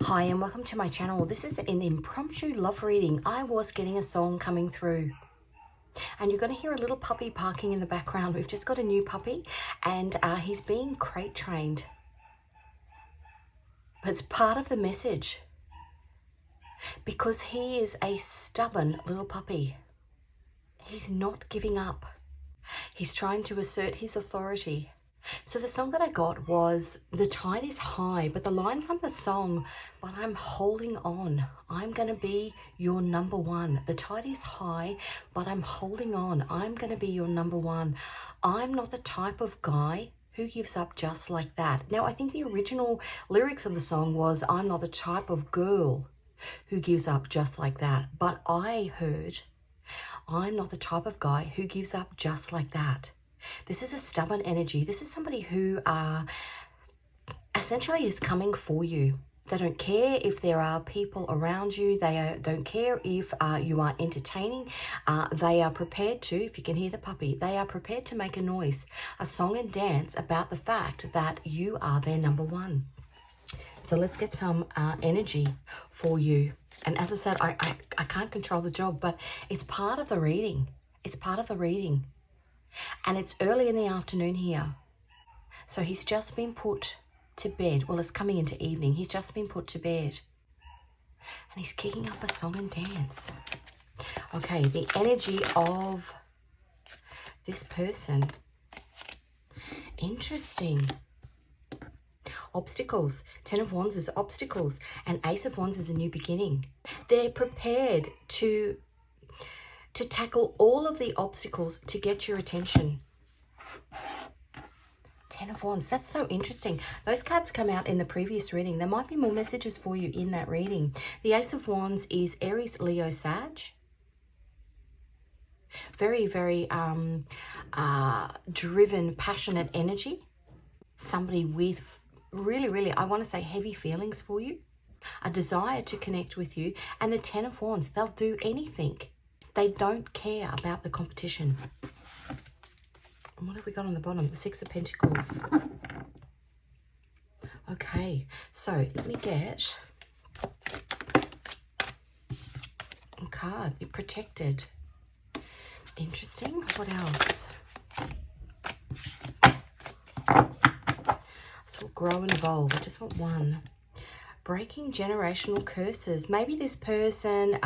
Hi and welcome to my channel. This is an impromptu love reading. I was getting a song coming through and you're going to hear a little puppy barking in the background. We've just got a new puppy and he's being crate trained. But it's part of the message because he is a stubborn little puppy. He's not giving up. He's trying to assert his authority. So the song that I got was "The tide is high," but the line from the song, "But I'm holding on. I'm going to be your number one. The tide is high, but I'm holding on. I'm going to be your number one. I'm not the type of guy who gives up just like that." Now, I think the original lyrics of the song was, "I'm not the type of girl who gives up just like that." But I heard, "I'm not the type of guy who gives up just like that." This is a stubborn energy. This is somebody who essentially is coming for you. They don't care if there are people around you. They don't care if you are entertaining. They are prepared to, if you can hear the puppy, they are prepared to make a noise, a song and dance about the fact that you are their number one. So let's get some energy for you. And as I said, I can't control the job, but it's part of the reading. It's part of the reading. And it's early in the afternoon here. So he's just been put to bed. Well, it's coming into evening. He's just been put to bed. And he's kicking up a song and dance. Okay, the energy of this person. Interesting. Obstacles. 10 of Wands is obstacles. And Ace of Wands is a new beginning. They're prepared to tackle all of the obstacles to get your attention. 10 of Wands, that's so interesting. Those cards come out in the previous reading. There might be more messages for you in that reading. The Ace of Wands is Aries, Leo, Sag. Very, very driven, passionate energy. Somebody with really, I want to say heavy feelings for you. A desire to connect with you. And the 10 of Wands, they'll do anything. They don't care about the competition. And what have we got on the bottom? The 6 of Pentacles. Okay, so let me get a card. You're protected. Interesting. What else? So grow and evolve. I just want one. Breaking generational curses. Maybe this person...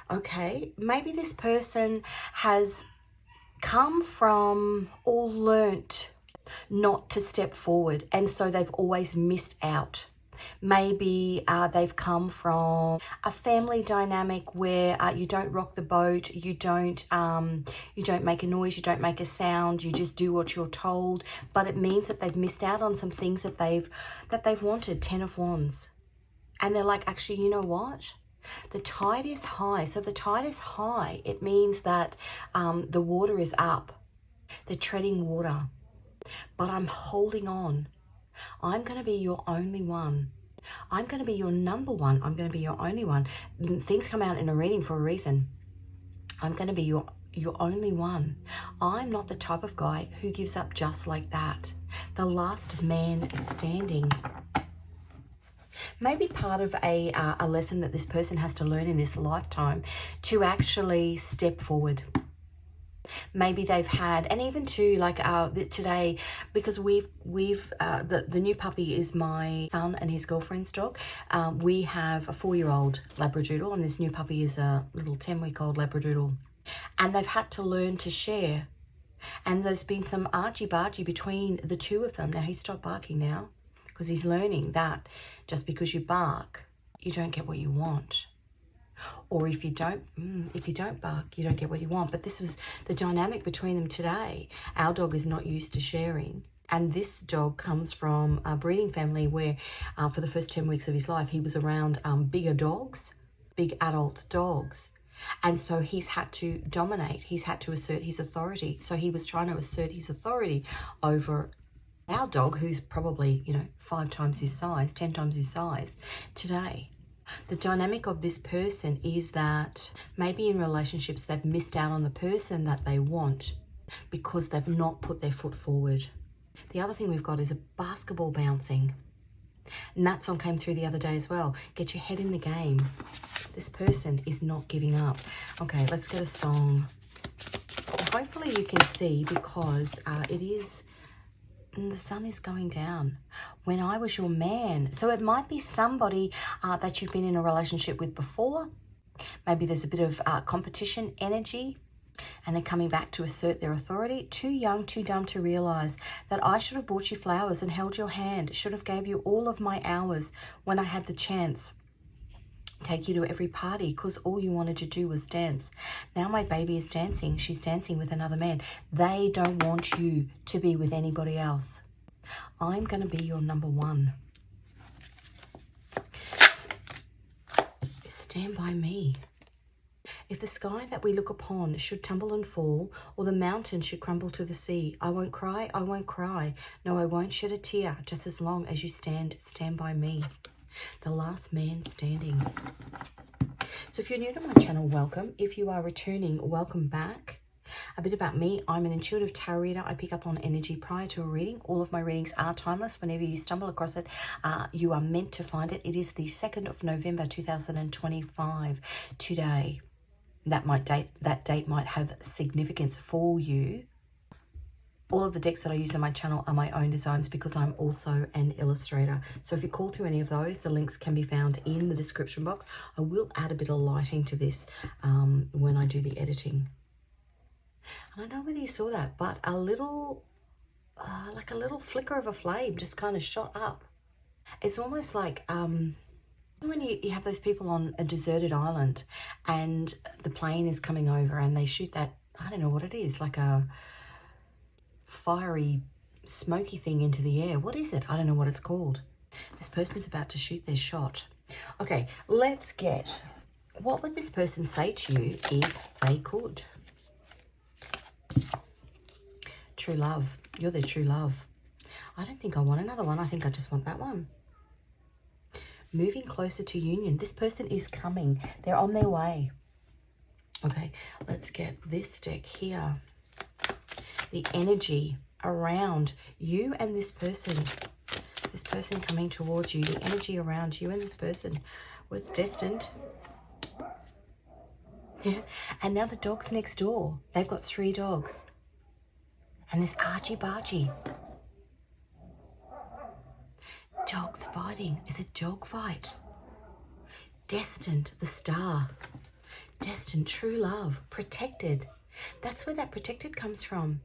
okay, maybe this person has come from or learnt not to step forward, and so they've always missed out. Maybe they've come from a family dynamic where you don't rock the boat, you don't make a noise, you don't make a sound, you just do what you're told. But it means that they've missed out on some things that they've wanted. 10 of Wands, and they're like, actually, you know what? The tide is high. So the tide is high. It means that the water is up. They're treading water. But I'm holding on. I'm going to be your only one. I'm going to be your number one. I'm going to be your only one. Things come out in a reading for a reason. I'm going to be your only one. I'm not the type of guy who gives up just like that. The last man standing. Maybe part of a lesson that this person has to learn in this lifetime to actually step forward. Maybe they've had, and even too, like today, because the new puppy is my son and his girlfriend's dog. We have a 4-year-old Labradoodle, and this new puppy is a little 10-week-old Labradoodle. And they've had to learn to share. And there's been some argy-bargy between the two of them. Now, he's stopped barking now, because he's learning that just because you bark, you don't get what you want. Or if you don't bark, you don't get what you want. But this was the dynamic between them today. Our dog is not used to sharing. And this dog comes from a breeding family where for the first 10 weeks of his life, he was around bigger dogs, big adult dogs. And so he's had to dominate. He's had to assert his authority. So he was trying to assert his authority over our dog, who's probably, 5 times his size, 10 times his size today. The dynamic of this person is that maybe in relationships they've missed out on the person that they want because they've not put their foot forward. The other thing we've got is a basketball bouncing. And that song came through the other day as well. Get your head in the game. This person is not giving up. Okay, let's get a song. Hopefully you can see, because it is, the sun is going down. When I was your man. So it might be somebody that you've been in a relationship with before. Maybe there's a bit of competition energy, and they're coming back to assert their authority. Too young, too dumb to realize that I should have bought you flowers and held your hand. Should have gave you all of my hours when I had the chance. Take you to every party because all you wanted to do was dance. Now my baby is dancing. She's dancing with another man. They don't want you to be with anybody else. I'm going to be your number one. Stand by me. If the sky that we look upon should tumble and fall, or the mountain should crumble to the sea, I won't cry, I won't cry. No, I won't shed a tear, just as long as you stand by me. The last man standing. So if you're new to my channel, welcome. If you are returning, welcome back. A bit about me, I'm an intuitive tarot reader. I pick up on energy prior to a reading. All of my readings are timeless. Whenever you stumble across it, you are meant to find it. It is the 2nd of November 2025 today. That date might have significance for you. All of the decks that I use on my channel are my own designs because I'm also an illustrator. So if you call to any of those, the links can be found in the description box. I will add a bit of lighting to this when I do the editing. And I don't know whether you saw that, but a little, like a little flicker of a flame just kind of shot up. It's almost like when you have those people on a deserted island and the plane is coming over and they shoot that, I don't know what it is, like a fiery, smoky thing into the air. What is it? I don't know what it's called. This person's about to shoot their shot. Okay, let's get, what would this person say to you if they could? True love. You're their true love. I don't think I want another one. I think I just want that one. Moving closer to union. This person is coming. They're on their way. Okay, let's get this deck here. The energy around you and this person coming towards you, the energy around you and this person was destined. Yeah. And now the dog's next door. They've got 3 dogs. And this argy-bargy. Dogs fighting. It's a dog fight. Destined, the star. Destined, true love, protected. That's where that protected comes from.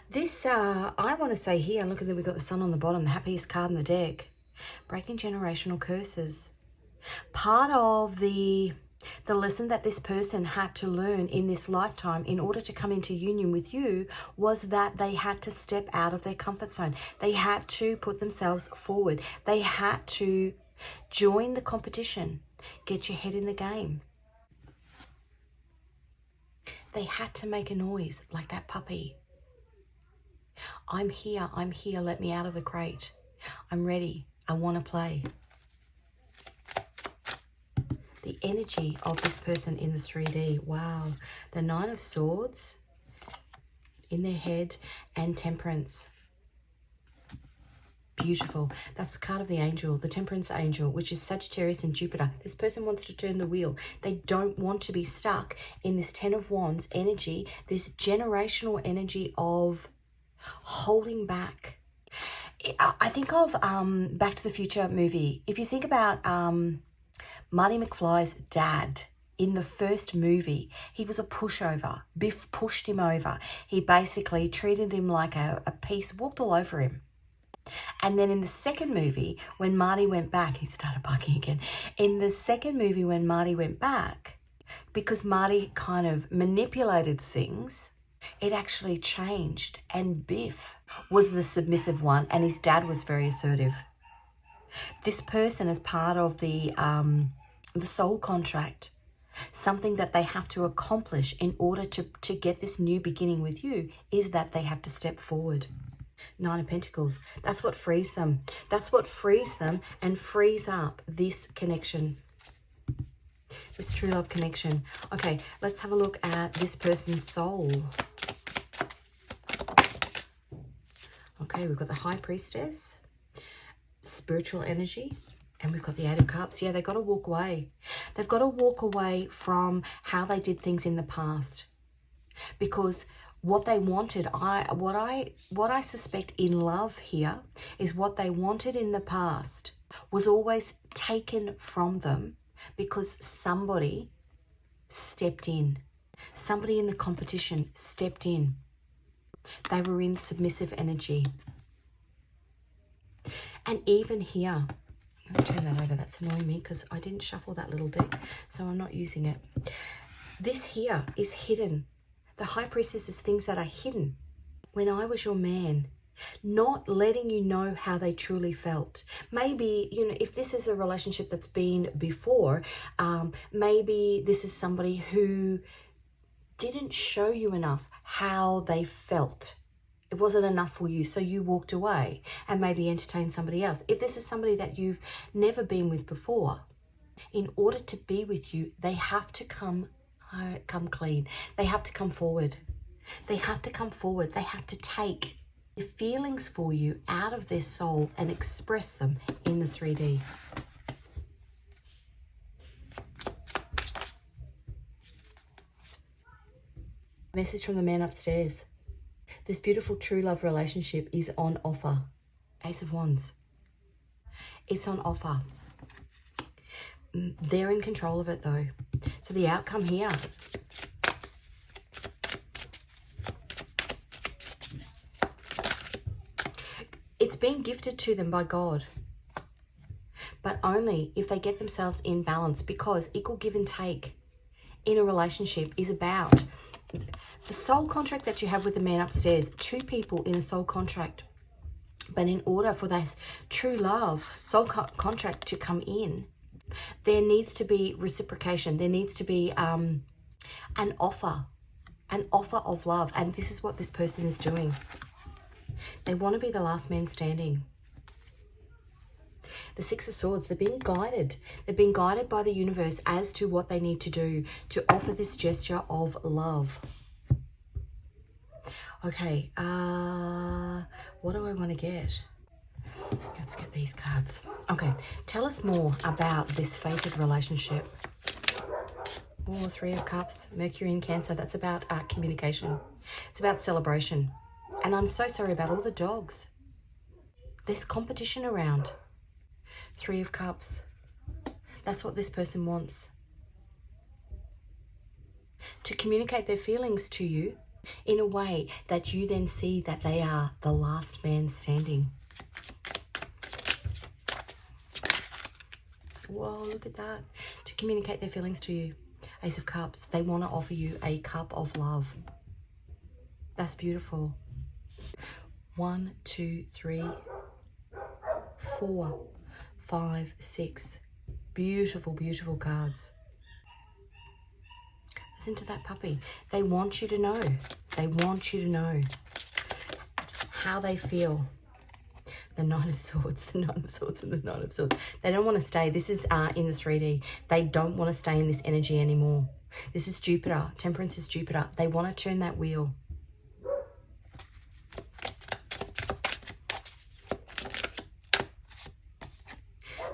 This, I want to say here, look at that, we've got the sun on the bottom, the happiest card in the deck. Breaking generational curses. Part of the lesson that this person had to learn in this lifetime in order to come into union with you was that they had to step out of their comfort zone. They had to put themselves forward. They had to join the competition. Get your head in the game. They had to make a noise like that puppy. I'm here, let me out of the crate. I'm ready, I want to play. The energy of this person in the 3D, wow. The 9 of Swords in their head and Temperance. Beautiful. That's the card of the angel, the Temperance angel, which is Sagittarius and Jupiter. This person wants to turn the wheel. They don't want to be stuck in this 10 of Wands energy, this generational energy of holding back. I think of Back to the Future movie. If you think about Marty McFly's dad in the first movie, he was a pushover. Biff pushed him over. He basically treated him like a piece, walked all over him. And then in the second movie, when Marty went back, he started barking again. In the second movie, when Marty went back, because Marty kind of manipulated things, it actually changed. And Biff was the submissive one, and his dad was very assertive. This person is part of the soul contract, something that they have to accomplish in order to get this new beginning with you, is that they have to step forward. 9 of Pentacles. That's what frees them. That's what frees them and frees up this connection. This true love connection. Okay, let's have a look at this person's soul. Okay, we've got the High Priestess. spiritual energy. And we've got the Eight of Cups. Yeah, they've got to walk away. They've got to walk away from how they did things in the past. Because what they wanted, what I suspect in love here is what they wanted in the past was always taken from them because somebody stepped in. Somebody in the competition stepped in. They were in submissive energy. And even here, I'm going to turn that over. That's annoying me because I didn't shuffle that little deck, so I'm not using it. This here is hidden. The High Priestess is things that are hidden. When I was your man, not letting you know how they truly felt. Maybe, you know, if this is a relationship that's been before, maybe this is somebody who didn't show you enough how they felt. It wasn't enough for you, so you walked away and maybe entertained somebody else. If this is somebody that you've never been with before, in order to be with you, they have to come clean. They have to come forward. They have to come forward. They have to take the feelings for you out of their soul and express them in the 3D. Message from the man upstairs. This beautiful true love relationship is on offer. Ace of Wands. It's on offer. They're in control of it though. So the outcome here. It's being gifted to them by God. But only if they get themselves in balance, because equal give and take in a relationship is about the soul contract that you have with the man upstairs. Two people in a soul contract. But in order for that true love, soul contract to come in, there needs to be reciprocation. There needs to be an offer of love. And this is what this person is doing. They want to be the last man standing. The Six of Swords, they're being guided. They're being guided by the universe as to what they need to do to offer this gesture of love. Okay, what do I want to get? Let's get these cards. Okay, tell us more about this fated relationship. Oh, Three of Cups, Mercury in Cancer. That's about communication. It's about celebration. And I'm so sorry about all the dogs. There's competition around. Three of Cups. That's what this person wants. To communicate their feelings to you in a way that you then see that they are the last man standing. Whoa, look at that. To communicate their feelings to you. Ace of Cups. They want to offer you a cup of love. That's beautiful. 1, 2, 3, 4, 5, 6. Beautiful, beautiful cards. Listen to that puppy. They want you to know. They want you to know how they feel. The Nine of Swords, the Nine of Swords, and the Nine of Swords. They don't want to stay. This is in the 3D. They don't want to stay in this energy anymore. This is Jupiter. Temperance is Jupiter. They want to turn that wheel.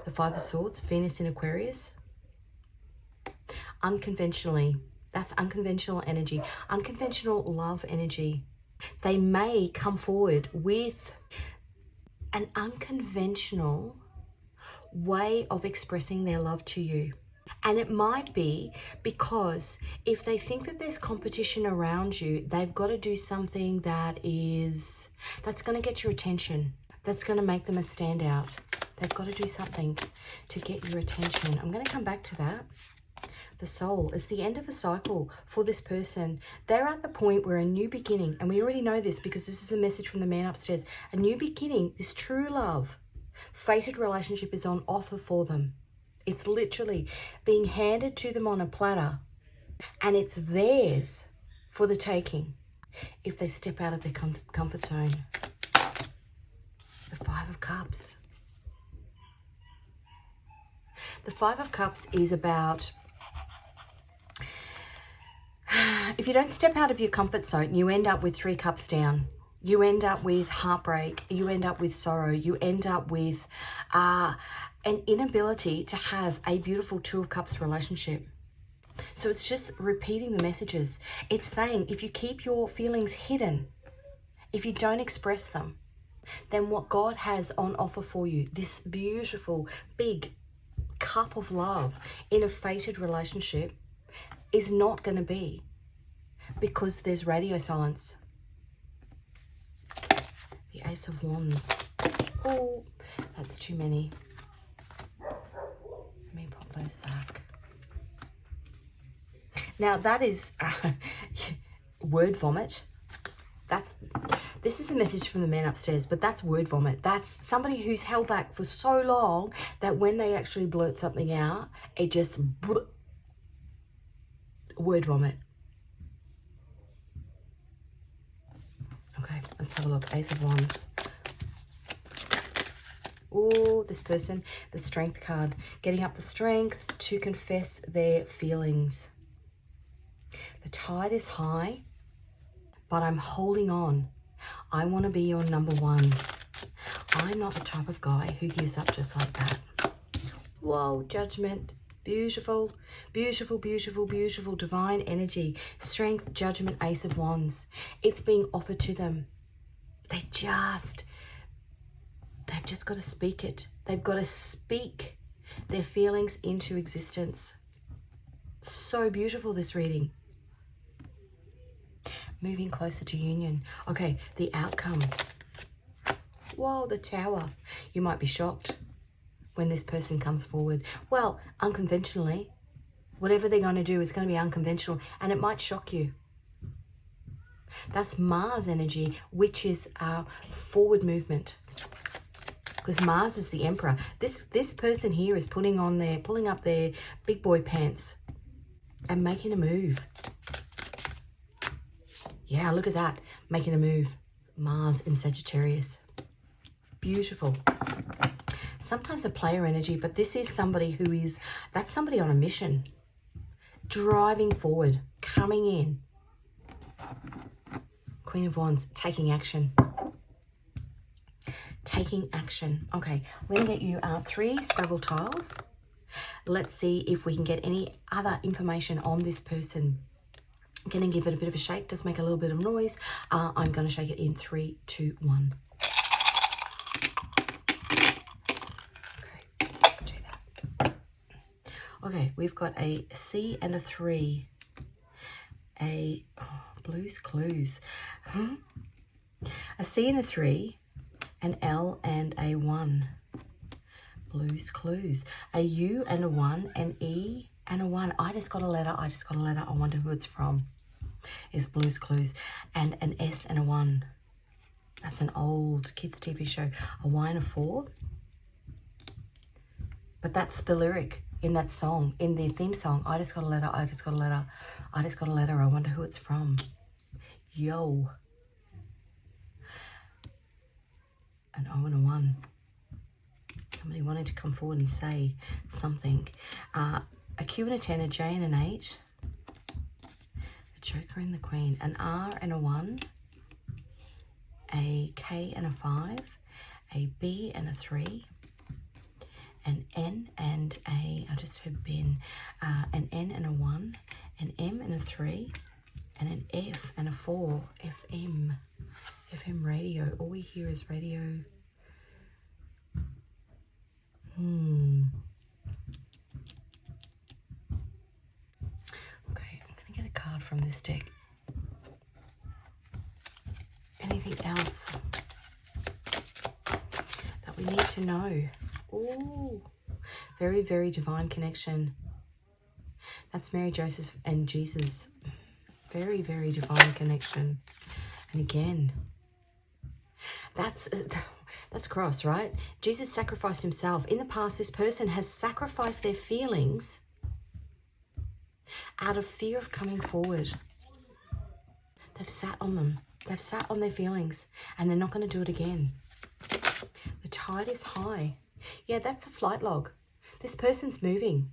The Five of Swords, Venus in Aquarius. Unconventionally. That's unconventional energy. Unconventional love energy. They may come forward with an unconventional way of expressing their love to you. And it might be because if they think that there's competition around you, they've got to do something that's going to get your attention. That's going to make them a standout. They've got to do something to get your attention. I'm going to come back to that. The Soul is the end of a cycle for this person. They're at the point where a new beginning, and we already know this because this is a message from the man upstairs, a new beginning, this true love, fated relationship is on offer for them. It's literally being handed to them on a platter, and it's theirs for the taking if they step out of their comfort zone. The Five of Cups. The Five of Cups is about, if you don't step out of your comfort zone, you end up with 3 cups down. You end up with heartbreak. You end up with sorrow. You end up with an inability to have a beautiful Two of Cups relationship. So it's just repeating the messages. It's saying if you keep your feelings hidden, if you don't express them, then what God has on offer for you, this beautiful, big cup of love in a fated relationship, is not going to be, because there's radio silence. The Ace of Wands. Oh, that's too many. Let me pop those back. Now that is word vomit. This is a message from the man upstairs, but that's word vomit. That's somebody who's held back for so long that when they actually blurt something out, it just word vomit. Okay, let's have a look. Ace of Wands. Oh, this person, the Strength card, getting up the strength to confess their feelings. The tide is high, but I'm holding on. I want to be your number one. I'm not the type of guy who gives up just like that. Whoa, Judgment. Beautiful, beautiful, beautiful, beautiful. Divine energy. Strength, Judgment, Ace of Wands. It's being offered to them. They've just got to speak it. They've got to speak their feelings into existence. So beautiful, this reading. Moving closer to union. Okay, the outcome. Whoa, the Tower. You might be shocked when this person comes forward. Well, unconventionally. Whatever they're going to do is going to be unconventional, and it might shock you. That's Mars energy, which is forward movement. Because Mars is the Emperor. This person here is pulling up their big boy pants and making a move. Yeah, look at that. Making a move. Mars in Sagittarius. Beautiful. Sometimes a player energy, but this is somebody that's somebody on a mission. Driving forward. Coming in. Queen of Wands, taking action. Taking action. Okay, we're going to get you 3 Scrabble tiles. Let's see if we can get any other information on this person. I'm going to give it a bit of a shake. Just make a little bit of noise. I'm going to shake it in 3, 2, 1. Okay, let's just do that. Okay, we've got a C and a 3. Blues Clues. A C and a 3. An L and a 1. Blues Clues. A U and a 1. An E and a 1. I just got a letter. I wonder who it's from. Is Blues Clues. And an S and a 1. That's an old kids TV show. A Y and a 4. But that's the lyric in that song, in the theme song. I just got a letter. I just got a letter. I just got a letter. I wonder who it's from. Yo. An O and a 1. Somebody wanted to come forward and say something. A Q and a 10, a J and an 8. A Joker and the Queen. An R and a 1. A K and a 5. A B and a 3. An N and a, I just heard bin. An N and a 1. An M and a 3. And an F and a 4. FM. FM radio. All we hear is radio. Okay, I'm going to get a card from this deck. Anything else that we need to know? Oh, very, very divine connection. That's Mary, Joseph, and Jesus. Very, very divine connection. And again, that's cross, right? Jesus sacrificed himself. In the past, this person has sacrificed their feelings out of fear of coming forward. They've sat on them. They've sat on their feelings, and they're not going to do it again. The tide is high. Yeah, that's a flight log. This person's moving.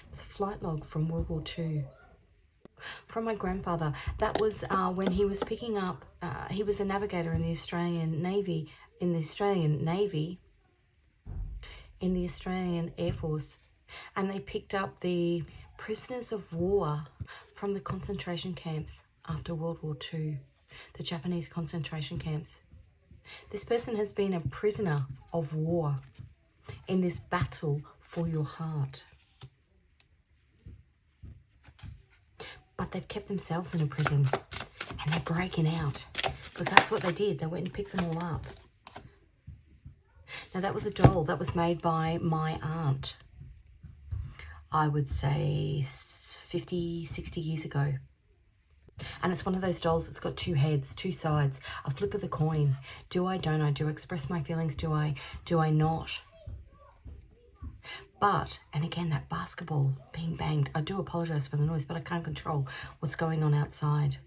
It's a flight log from World War II. from my grandfather. That was when he was picking up, he was a navigator in the Australian Navy, in the Australian Air Force. And they picked up the prisoners of war from the concentration camps after World War II, the Japanese concentration camps. This person has been a prisoner of war in this battle for your heart. But they've kept themselves in a prison and they're breaking out because that's what they did. They went and picked them all up. Now that was a doll that was made by my aunt, I would say 50, 60 years ago. And it's one of those dolls that's got two heads, two sides, a flip of the coin. Do I, don't I? Do I express my feelings? Do I not? But, and again, that basketball being banged, I do apologize for the noise, but I can't control what's going on outside.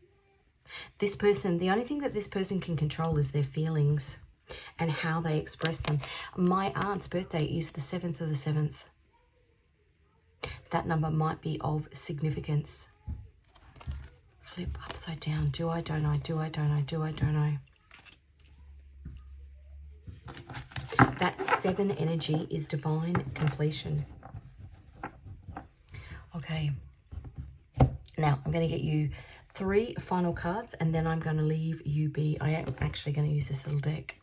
This person, the only thing that this person can control is their feelings and how they express them. My aunt's birthday is the 7th of the 7th. That number might be of significance. Flip upside down. Do I, don't I? Do I, don't I? Do I, don't I? That 7 energy is divine completion. Okay. Now, I'm going to get you 3 final cards and then I'm going to leave you be. I am actually going to use this little deck.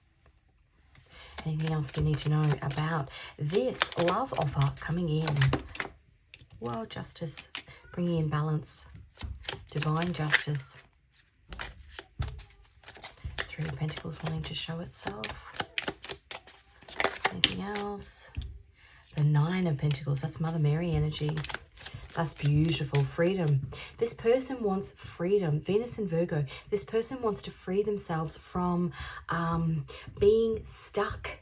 Anything else we need to know about this love offer coming in? World justice, bringing in balance, divine justice. 3 of Pentacles wanting to show itself. Anything else? The 9 of Pentacles, that's Mother Mary energy. That's beautiful. Freedom. This person wants freedom. Venus and Virgo. This person wants to free themselves from being stuck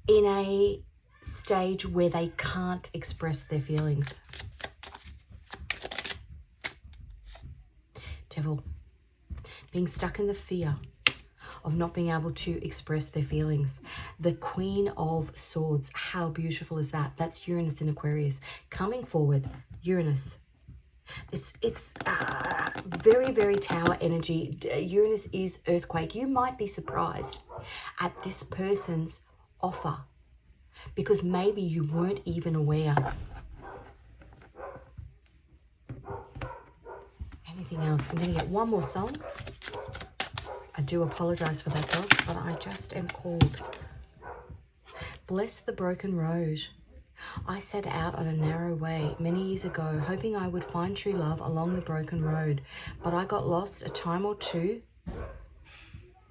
in a stage where they can't express their feelings. Devil. Being stuck in the fear of not being able to express their feelings. The Queen of Swords. How beautiful is that? That's Uranus in Aquarius. Coming forward, Uranus. It's very, very tower energy. Uranus is earthquake. You might be surprised at this person's offer because maybe you weren't even aware. Anything else? I'm going to get one more song. I do apologize for that, dog, but I just am called. Bless the broken road. I set out on a narrow way many years ago, hoping I would find true love along the broken road, but I got lost a time or two.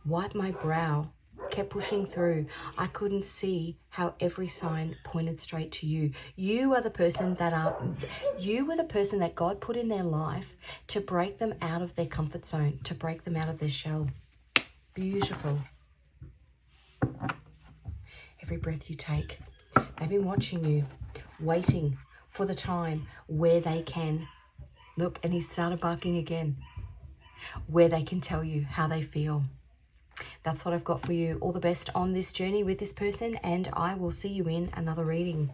Wiped my brow, kept pushing through. I couldn't see how every sign pointed straight to you. You were the person that God put in their life to break them out of their comfort zone, to break them out of their shell. Beautiful. Every breath you take, they've been watching you, waiting for the time where they can look, and he started barking again, where they can tell you how they feel. That's what I've got for you. All the best on this journey with this person, and I will see you in another reading.